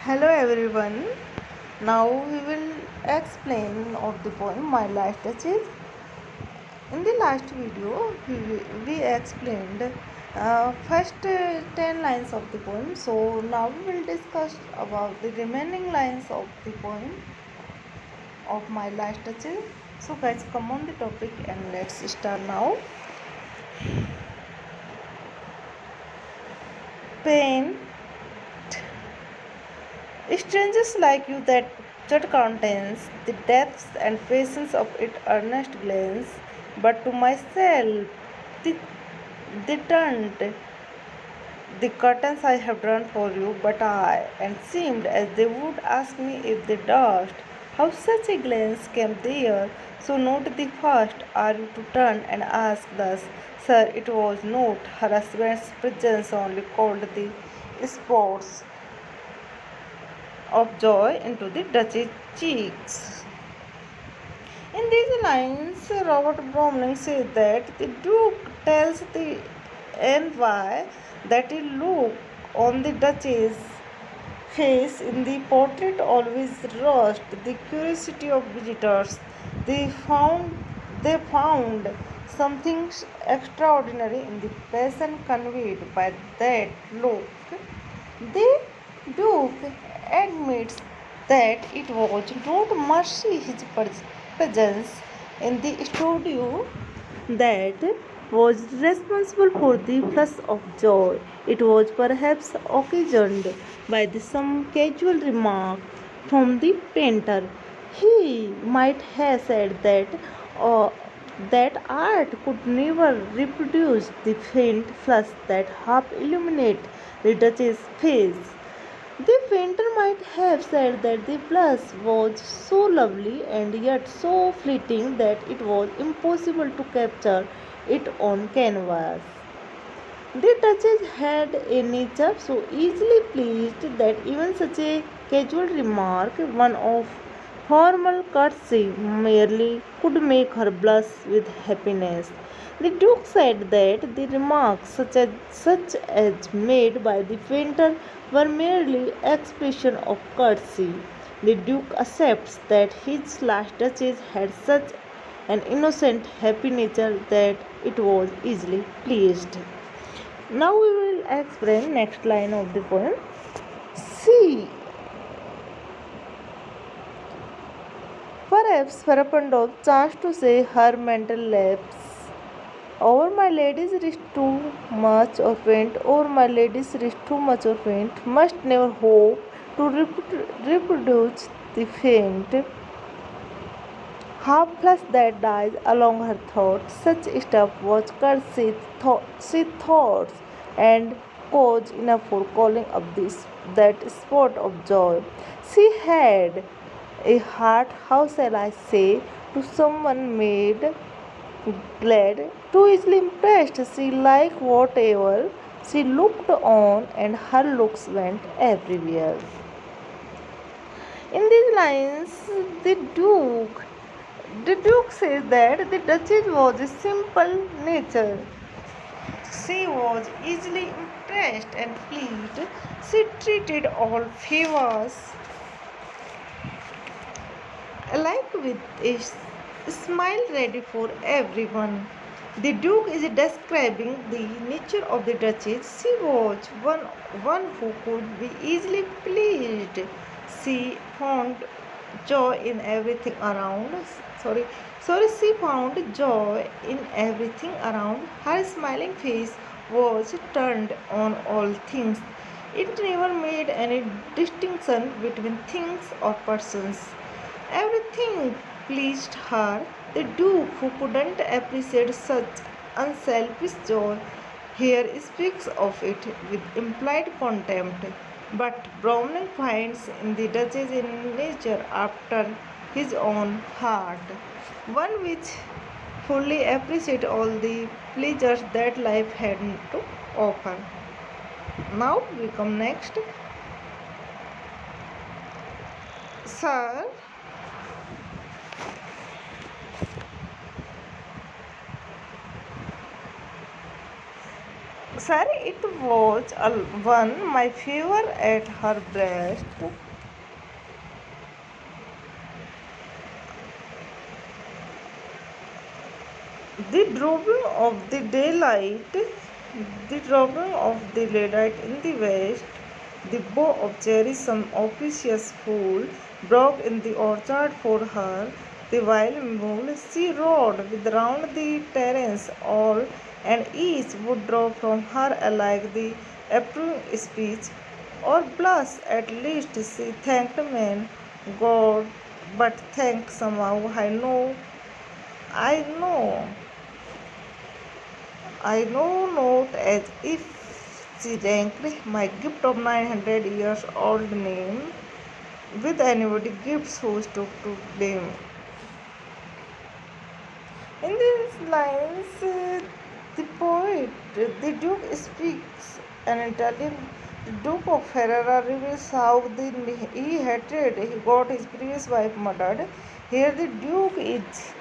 Hello everyone. Now we will explain of the poem My Last Touches. In the last video, we explained first 10 lines of the poem. So now we will discuss about the remaining lines of the poem of My Last Touches. So guys, come on the topic and let's start now. Pain. Strangers like you that contains the depths and patience of its earnest glance, but to myself the, they turned the curtains I have drawn for you, but I, and seemed as they would ask me if they durst, how such a glance came there. So note the first, are you to turn and ask thus, sir, it was not her husband's presence only called the spots of joy into the Duchess's cheeks. In these lines, Robert Browning says that the Duke tells the envoy that he look on the Duchess's face in the portrait always roused the curiosity of visitors. They found they found something extraordinary in the passion conveyed by that look. The Duke admits that it was not merely his presence in the studio that was responsible for the flush of joy. It was perhaps occasioned by some casual remark from the painter. He might have said uh, that art could never reproduce the faint flush that half illuminated the Duchess's face. The painter might have said that the blush was so lovely and yet so fleeting that it was impossible to capture it on canvas. The Duchess had a nature so easily pleased that even such a casual remark, one of formal courtesy, merely could make her blush with happiness. The Duke said that the remarks such as made by the painter were merely expression of courtesy. The Duke accepts that his last Duchess had such an innocent, happy nature that it was easily pleased. Now we will explain next line of the poem. See, perhaps Farapandov chanced to say her mental lapse. Over my lady's wrist too much or faint, over my lady's wrist too much or faint, must never hope to reproduce the faint half flush that dies along her throat. Such stuff was she thoughts and cause enough for calling up that spot of joy. She had a heart, how shall I say, to someone made glad, too easily impressed. She liked whatever she looked on, and her looks went everywhere. In these lines, the Duke says that the Duchess was a simple nature. She was easily impressed and pleased. She treated all favors alike with a smile ready for everyone. The Duke is describing the nature of the Duchess. She was one who could be easily pleased. She found joy in everything around. Sorry, she found joy in everything around. Her smiling face was turned on all things. It never made any distinction between things or persons. Everything pleased her. The Duke, who couldn't appreciate such unselfish joy, here speaks of it with implied contempt. But Browning finds in the Duchess a nature after his own heart, one which fully appreciates all the pleasures that life had to offer. Now we come next. Sir, Sir, it was one my fever at her breast. The dropping of the daylight, the dropping of the daylight in the west, the bow of cherry some officious fool broke in the orchard for her, the wild mule she rode with round the terrace all, and each would drop from her alike the approving speech, or blush at least she thanked man, God, but thanked somehow I know I know not as if she ranked my gift of 900 years old name with anybody gifts who took to them. In these lines, the poet, the Duke speaks an Italian. The Duke of Ferrara reveals how he hated he got his previous wife murdered. Here, the Duke is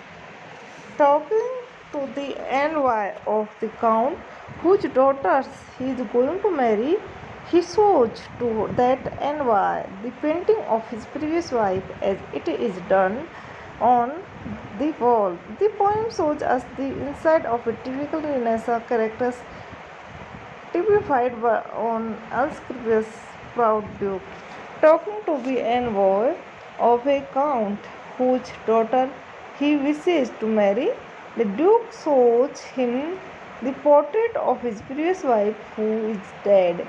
talking to the envoy of the count whose daughters he is going to marry. He shows to that envoy the painting of his previous wife as it is done on the wall. The poem shows us the inside of a typical Renaissance character typified by an unscrupulous proud duke, talking to the envoy of a count whose daughter he wishes to marry. The duke shows him the portrait of his previous wife who is dead.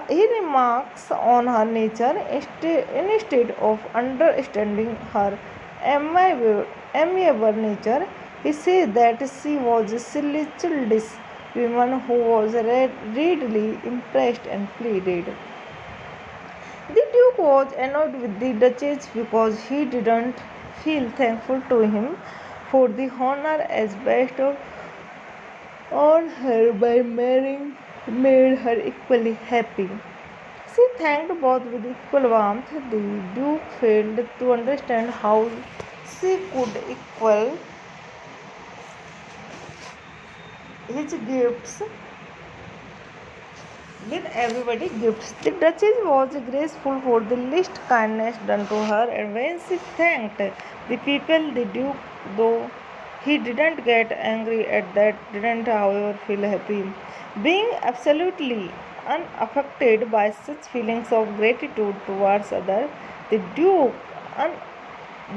He remarks on her nature instead of understanding her amiable nature. He says that she was a silly, childish woman who was readily impressed and pleaded. The Duke was annoyed with the Duchess because he didn't feel thankful to him for the honor as bestowed on her by marrying made her equally happy. She thanked both with equal warmth. The Duke failed to understand how she could equal his gifts with everybody gifts. The Duchess was grateful for the least kindness done to her, and when she thanked the people, the Duke, though he didn't get angry at that, didn't however feel happy. Being absolutely unaffected by such feelings of gratitude towards others, the Duke un-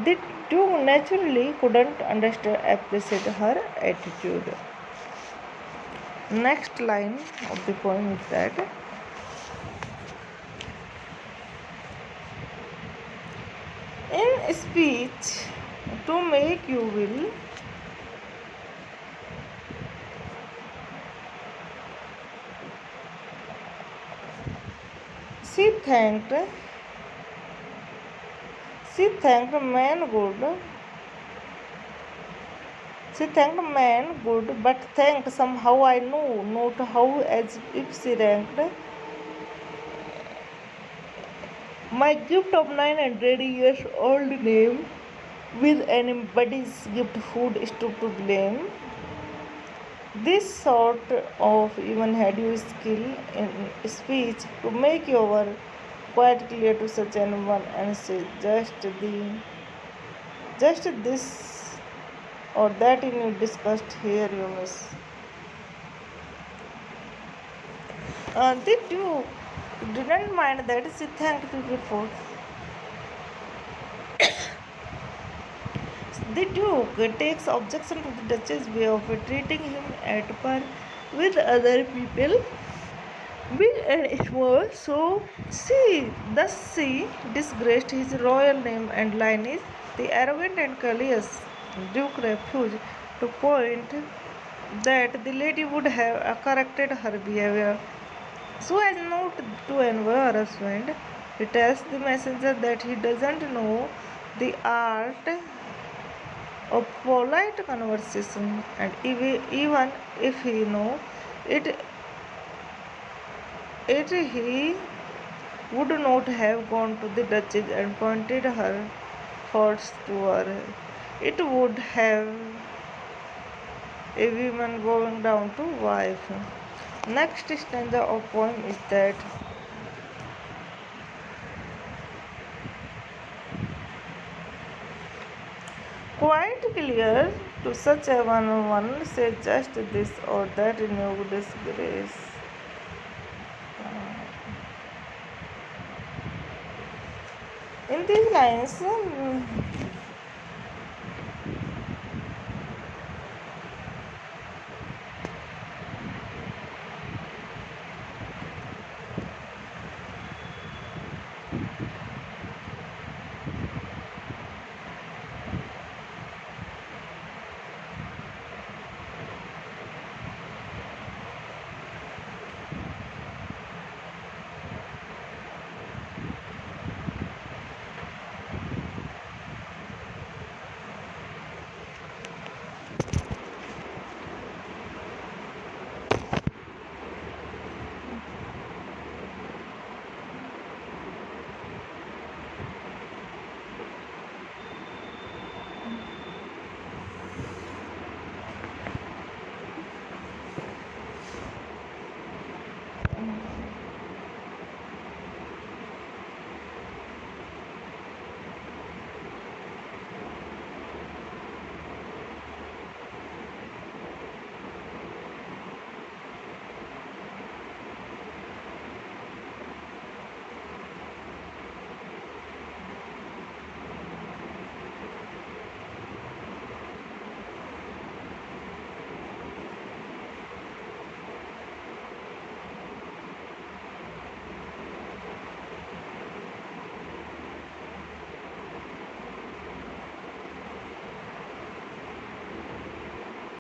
the Duke naturally couldn't understand appreciate her attitude. Next line of the poem is that in speech to make you will, she thanked she thanked man good she thanked man good but thanked somehow I know not how as if she ranked my gift of 900 years old name with anybody's gift who stood to blame. This sort of even had you skill in speech to make your quite clear to such anyone and say just this or that in you discussed here you miss. The Duke didn't mind that she thanked people for. The Duke takes objection to the Duchess' way of treating him at par with other people, big and small, so she disgraced his royal name and lineage. The arrogant and careless Duke refused to point that the lady would have corrected her behavior so as not to annoy her husband. He tells the messenger that he doesn't know the art of polite conversation, and even if he know it, he would not have gone to the Duchess and pointed her faults to her. It would have a woman going down to wife. Next stanza of poem is that quite clear to such a one say just this or that new disgrace. In these lines,